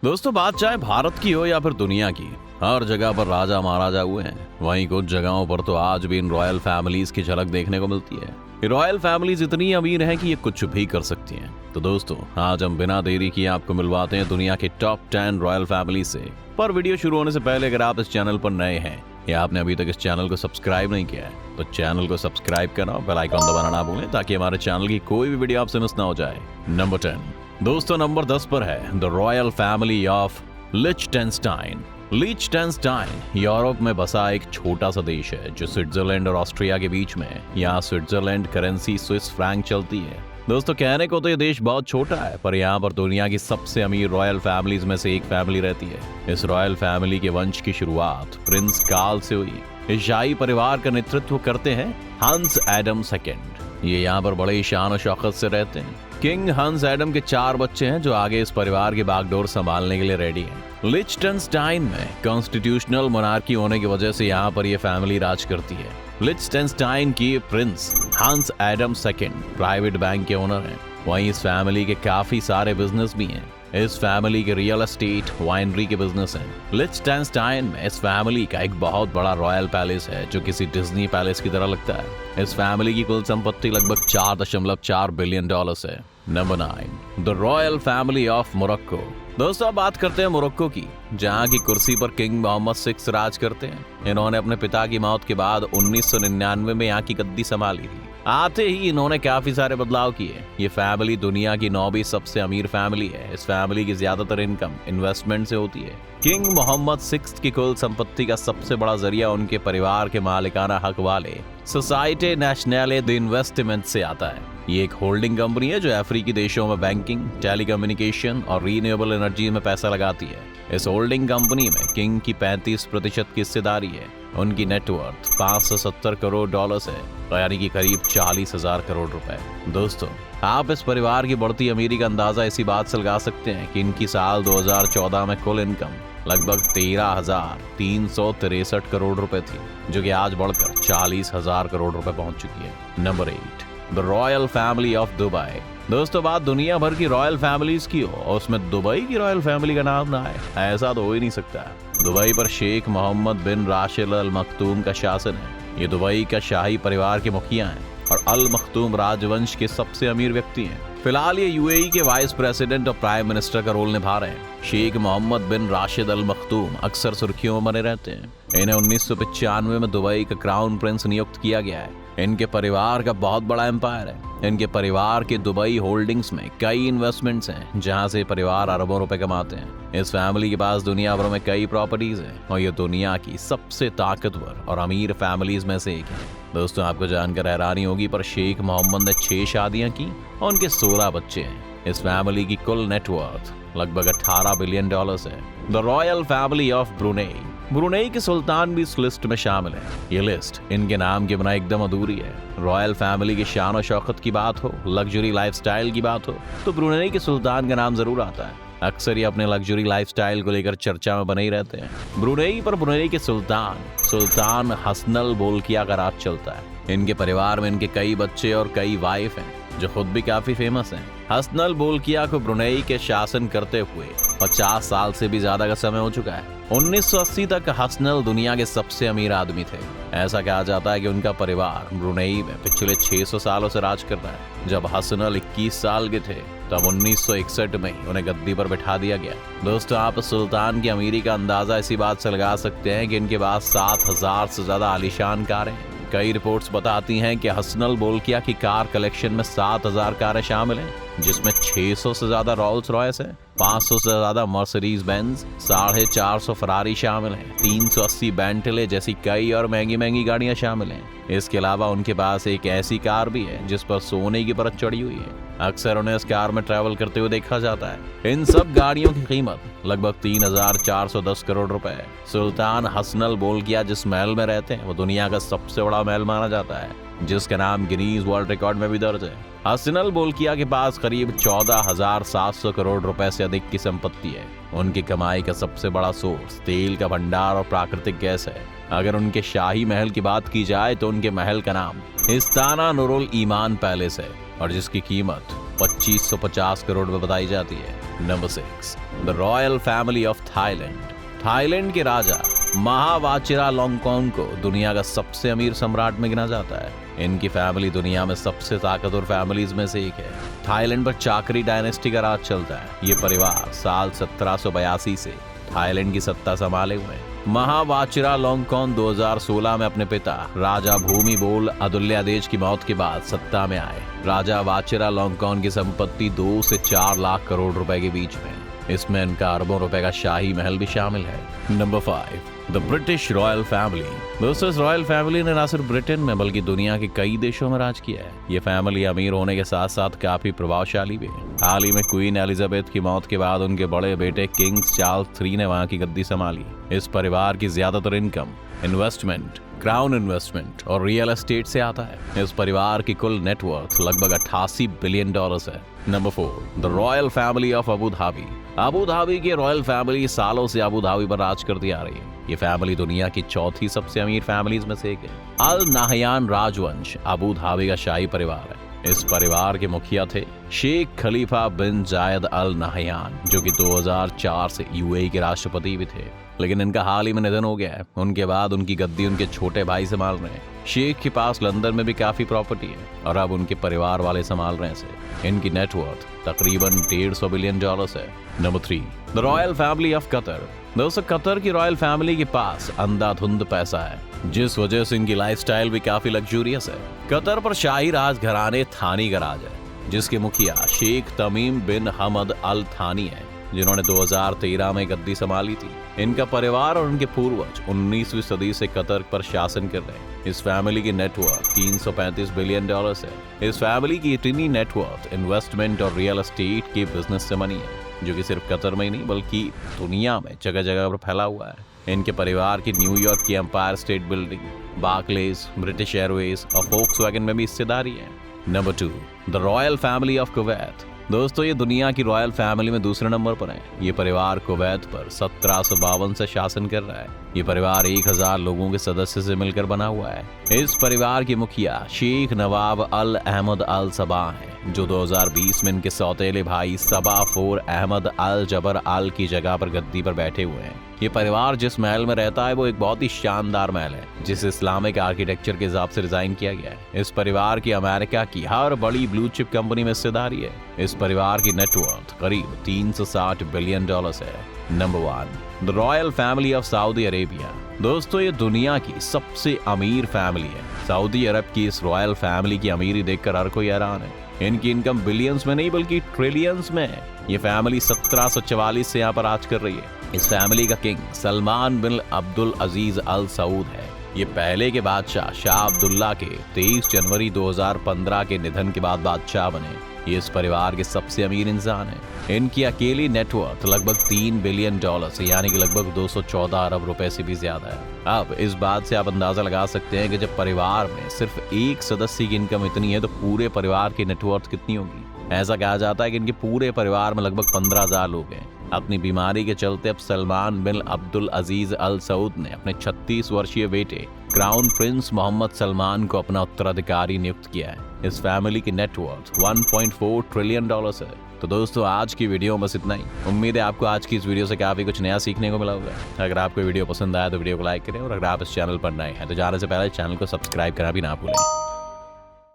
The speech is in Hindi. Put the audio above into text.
दोस्तों, बात चाहे भारत की हो या फिर दुनिया की, हर जगह पर राजा महाराजा हुए हैं। वहीं कुछ जगहों पर तो आज भी इन रॉयल फैमिलीज की झलक देखने को मिलती है। ये रॉयल फैमिलीज इतनी अमीर हैं कि ये कुछ भी कर सकती हैं। तो दोस्तों, आज हम बिना देरी किए आपको मिलवाते हैं दुनिया के टॉप 10 रॉयल फैमिली से। पर वीडियो शुरू होने से पहले अगर आप इस चैनल पर नए हैं या आपने अभी तक इस चैनल को सब्सक्राइब नहीं किया है तो चैनल को सब्सक्राइब करना और बेल आइकन दबाना ना भूलें ताकि हमारे चैनल की कोई भी वीडियो आपसे मिस ना हो जाए। नंबर 10। दोस्तों, नंबर 10 पर है द रॉयल फैमिली ऑफ लिechtenstein। लिechtenstein यूरोप में बसा एक छोटा सा देश है जो स्विट्जरलैंड और ऑस्ट्रिया के बीच में है। यहाँ स्विट्जरलैंड करेंसी स्विस फ्रैंक चलती है। दोस्तों, कहने को तो ये देश बहुत छोटा है, पर यहाँ पर दुनिया की सबसे अमीर रॉयल फैमिलीज में से एक फैमिली रहती है। इस रॉयल फैमिली के वंश की शुरुआत प्रिंस कार्ल से हुई। इस शाही परिवार का नेतृत्व करते हैं हंस एडम सेकंड। ये यहाँ पर बड़े शान और शौकत से रहते हैं। किंग हंस एडम के 4 बच्चे हैं जो आगे इस परिवार की बागडोर संभालने के लिए रेडी हैं। लिechtenstein में कॉन्स्टिट्यूशनल मोनार्की होने की वजह से यहाँ पर यह फैमिली राज करती है। लिechtenstein की प्रिंस हंस एडम सेकंड प्राइवेट बैंक के ओनर हैं। वहीं इस फैमिली के काफी सारे बिजनेस भी हैं। इस फैमिली के रियल एस्टेट, वाइनरी के बिजनेस हैं। लिechtenstein में इस फैमिली का एक बहुत बड़ा रॉयल पैलेस है जो किसी डिज्नी पैलेस की तरह लगता है। इस फैमिली की कुल संपत्ति लगभग $4.4 बिलियन है। Number 9। The royal family of Morocco. दोस्तों, अब बात करते हैं मोरक्को की, जहां की कुर्सी पर किंग मोहम्मद 6 राज करते हैं। इन्होंने अपने पिता की मौत के बाद 1999 में यहाँ की गद्दी संभाली थी। आते ही इन्होंने काफी सारे बदलाव किए। ये फैमिली दुनिया की 9वीं सबसे अमीर फैमिली है। इस फैमिली की ज्यादातर इनकम इन्वेस्टमेंट से होती है। किंग मोहम्मद 6 की कुल संपत्ति का सबसे बड़ा जरिया उनके परिवार के मालिकाना हक वाले सोसाइटी नेशनले द इन्वेस्टमेंट से आता है। ये एक होल्डिंग कंपनी है जो अफ्रीकी देशों में बैंकिंग, टेलीकम्युनिकेशन और रीन्यूएबल एनर्जी में पैसा लगाती है। इस होल्डिंग कंपनी में किंग की 35% की हिस्सेदारी है। उनकी नेटवर्थ $570 करोड़ है, यानी कि करीब 40,000 करोड़ रुपए। दोस्तों, आप इस परिवार की बढ़ती अमीरी का अंदाजा इसी बात से लगा सकते हैं कि इनकी साल 2014 में कुल इनकम लगभग 13,363 करोड़ रुपए थी, जो कि आज बढ़कर 40,000 करोड़ रुपए पहुंच चुकी है। Number 8। The royal family of Dubai. दोस्तों, बात दुनिया भर की रॉयल फैमिलीज की हो और उसमें दुबई की रॉयल फैमिली का नाम ना आए, ऐसा तो हो ही नहीं सकता। दुबई पर शेख मोहम्मद बिन राशिद अल मखतूम का शासन है। ये दुबई का शाही परिवार के मुखिया हैं और अल मखतूम राजवंश के सबसे अमीर व्यक्ति हैं। फिलहाल ये यूएई के वाइस प्रेसिडेंट और प्राइम मिनिस्टर का रोल निभा रहे हैं। शेख मोहम्मद बिन राशिद अल मखतूम अक्सर सुर्खियों में बने रहते हैं। इन्हें 1995 में दुबई का क्राउन प्रिंस नियुक्त किया गया है। इनके परिवार का बहुत बड़ा एम्पायर है। इनके परिवार के दुबई होल्डिंग्स में कई इन्वेस्टमेंट्स हैं, जहां से परिवार अरबों रुपए कमाते हैं। इस फैमिली के पास दुनिया भर में कई प्रॉपर्टीज हैं और ये दुनिया की सबसे ताकतवर और अमीर फैमिलीज में से एक है। दोस्तों, आपको जानकर हैरानी होगी, पर शेख मोहम्मद ने 6 शादियां की और उनके 16 बच्चे हैं। इस फैमिली की कुल नेटवर्थ लगभग $18 बिलियन है। The royal family of Brunei. Brunei के सुल्तान भी इस लिस्ट में शामिल है। ये लिस्ट इनके नाम के बिना एकदम अधूरी है। रॉयल फैमिली की शान और शौकत की बात हो, लग्जरी लाइफस्टाइल की बात हो, तो ब्रुनेई के सुल्तान का नाम जरूर आता है। अक्सर ये अपने लग्जरी लाइफस्टाइल को लेकर चर्चा में बने ही रहते हैं। ब्रुनेई के सुल्तान हसनल बोल्किया का राज चलता है। इनके परिवार में इनके कई बच्चे और कई वाइफ हैं जो खुद भी काफी फेमस हैं। हसनल बोल्किया को ब्रुनेई के शासन करते हुए 50 साल से भी ज्यादा का समय हो चुका है। 1980 तक हसनल दुनिया के सबसे अमीर आदमी थे। ऐसा कहा जाता है कि उनका परिवार ब्रुनेई में पिछले 600 सालों से राज कर रहा है। जब हसनल 21 साल के थे तब 1961 में उन्हें गद्दी पर बैठा दिया गया। दोस्तों, आप सुल्तान की अमीरी का अंदाजा इसी बात से लगा सकते हैं कि इनके पास 7,000 से ज्यादा आलीशान कारें हैं। कई रिपोर्ट्स बताती हैं कि हसनल बोल्किया की कार कलेक्शन में 7,000 कारें शामिल हैं, जिसमें 600 से ज्यादा रोल्स रॉयस है, 500 से ज्यादा मर्सिडीज बेंज, 450 फरारी शामिल हैं, 380 बेंटले जैसी कई और महंगी महंगी गाड़ियां शामिल हैं। इसके अलावा उनके पास एक ऐसी कार भी है जिस पर सोने की परत चढ़ी हुई है। अक्सर उन्हें इस कार में ट्रैवल करते हुए देखा जाता है। इन सब गाड़ियों की कीमत लगभग 3,410 करोड़ रुपए है। सुल्तान हसनल बोल्किया जिस महल में रहते हैं वो दुनिया का सबसे बड़ा महल माना जाता है, जिसका नाम गिनीज वर्ल्ड रिकॉर्ड में भी दर्ज है। हसनल बोल्किया के पास करीब 14,700 करोड़ रुपए से अधिक की संपत्ति है। उनकी कमाई का सबसे बड़ा सोर्स तेल का भंडार और प्राकृतिक गैस है। अगर उनके शाही महल की बात की जाए तो उनके महल का नाम इस्ताना नुरुल ईमान पैलेस है और जिसकी कीमत 2550 करोड़ में बताई जाती है। Number 6, the royal family of Thailand. Thailand के राजा महावाचिरालोंगकोर्न को दुनिया का सबसे अमीर सम्राट में गिना जाता है। इनकी फैमिली दुनिया में सबसे ताकतवर फैमिलीज में से एक है। थाईलैंड पर चाकरी डायनेस्टी का राज चलता है। ये परिवार साल 1782 से थाईलैंड की सत्ता संभाले हुए हैं। महावाचिरालोंगकोर्न 2016 में अपने पिता राजा भूमिबोल अदुल्यादेज की मौत के बाद सत्ता में आए। राजा वाचिरालोंगकोर्न की संपत्ति 2 से 4 लाख करोड़ रुपए के बीच में। इसमें इनका अरबों रुपए का शाही महल भी शामिल है। Number 5, the British royal family. दोस्तों, इस रॉयल फैमिली ने न सिर्फ ब्रिटेन में बल्कि दुनिया के कई देशों में राज किया है। ये फैमिली अमीर होने के साथ साथ काफी प्रभावशाली भी है। हाल ही में क्वीन एलिजाबेथ की मौत के बाद उनके बड़े बेटे किंग चार्ल्स III ने वहां की गद्दी संभाली। इस परिवार की ज्यादातर इनकम इन्वेस्टमेंट, क्राउन इन्वेस्टमेंट और रियल एस्टेट से आता है। इस परिवार की कुल नेटवर्थ लगभग 88 बिलियन डॉलर्स है। Number 4, the royal family of Abu Dhabi. Abu Dhabi की रॉयल फैमिली सालों से अबू धाबी पर राज करती आ रही है। ये फैमिली दुनिया की चौथी सबसे अमीर फैमिलीज में से एक है। अल नाहयान राजवंश अबू धाबी का शाही परिवार है। इस परिवार के मुखिया थे शेख खलीफा बिन जायद अल नाहयान, जो कि 2004 से यूएई के राष्ट्रपति भी थे, लेकिन इनका हाल ही में निधन हो गया है। उनके बाद उनकी गद्दी उनके छोटे भाई संभाल रहे हैं। शेख के पास लंदन में भी काफी प्रॉपर्टी है और अब उनके परिवार वाले संभाल रहे हैं। इनकी नेटवर्थ तकरीबन 150 बिलियन डॉलर्स है। Number 3, the royal family of Qatar. दोस्तों, कतर की रॉयल फैमिली के पास अंधाधुंध पैसा है, जिस वजह से इनकी लाइफस्टाइल भी काफी लग्जूरियस है। कतर पर शाही राज घराने थानी का राज है, जिसके मुखिया शेख तमीम बिन हमद अल थानी है, जिन्होंने 2013 में गद्दी संभाली थी। इनका परिवार और उनके पूर्वज 19वीं सदी से कतर पर शासन कर रहे हैं। इस फैमिली की नेटवर्थ 335 बिलियन डॉलर्स है। इस फैमिली की इतनी नेटवर्थ इन्वेस्टमेंट और रियल एस्टेट के बिजनेस से बनी है, जो कि सिर्फ कतर में ही नहीं बल्कि दुनिया में जगह जगह पर फैला हुआ है। इनके परिवार की न्यूयॉर्क York Empire State building, Barclays, British Airways और फोक्सवैगन में भी हिस्सेदारी है। Number 2, the royal family of Kuwait. दोस्तों, ये दुनिया की रॉयल फैमिली में दूसरे नंबर पर है। ये परिवार कुवैत पर 1752 से शासन कर रहा है। ये परिवार 1000 लोगों के सदस्य से मिलकर बना हुआ है। इस परिवार के मुखिया शेख नवाब अल अहमद अल सबा हैं, जो 2020 में इनके सौतेले भाई सबा फोर अहमद अल जबर अल की जगह पर गद्दी पर बैठे हुए हैं। ये परिवार जिस महल में रहता है वो एक बहुत ही शानदार महल है, जिसे इस्लामिक आर्किटेक्चर के हिसाब से डिजाइन किया गया है। इस परिवार की अमेरिका की हर बड़ी ब्लू चिप कंपनी में हिस्सेदारी है। इस परिवार की नेटवर्थ करीब 360 बिलियन डॉलर्स है। Number 1, the royal family of Saudi Arabia. दोस्तों, ये दुनिया की सबसे अमीर फैमिली है। सऊदी अरब की इस रॉयल फैमिली की अमीरी देखकर हर कोई हैरान है। इनकी इनकम बिलियंस में नहीं बल्कि ट्रिलियंस में है। ये फैमिली 1744 से यहाँ पर राज कर रही है। इस फैमिली का किंग सलमान बिन अब्दुल अजीज अल सऊद है। ये पहले के बादशाह शाह अब्दुल्ला के 23 जनवरी 2015 के निधन के बाद बादशाह बने। ये इस परिवार के सबसे अमीर इंसान है। इनकी अकेली नेटवर्थ लगभग 3 बिलियन डॉलर यानी कि लगभग 214 अरब रुपए से भी ज्यादा है। अब इस बात से आप अंदाजा लगा सकते हैं कि जब परिवार में सिर्फ एक सदस्य की इनकम इतनी है तो पूरे परिवार की नेटवर्थ कितनी होगी। ऐसा कहा जाता है कि इनके पूरे परिवार में लगभग 15,000 लोग हैं। अपनी बीमारी के चलते अब सलमान बिन अब्दुल अजीज अल सऊद ने अपने 36 वर्षीय बेटे क्राउन प्रिंस मोहम्मद सलमान को अपना उत्तराधिकारी नियुक्त किया है। इस फैमिली की नेटवर्थ 1.4 ट्रिलियन डॉलर्स है। तो दोस्तों, आज की वीडियो में बस इतना ही। उम्मीद है आपको आज की इस वीडियो से काफी कुछ नया सीखने को मिला होगा। अगर आपको वीडियो पसंद आया तो वीडियो को लाइक करें और अगर आप इस चैनल पर नए हैं तो जाने से पहले चैनल को सब्सक्राइब करना भी ना भूलें।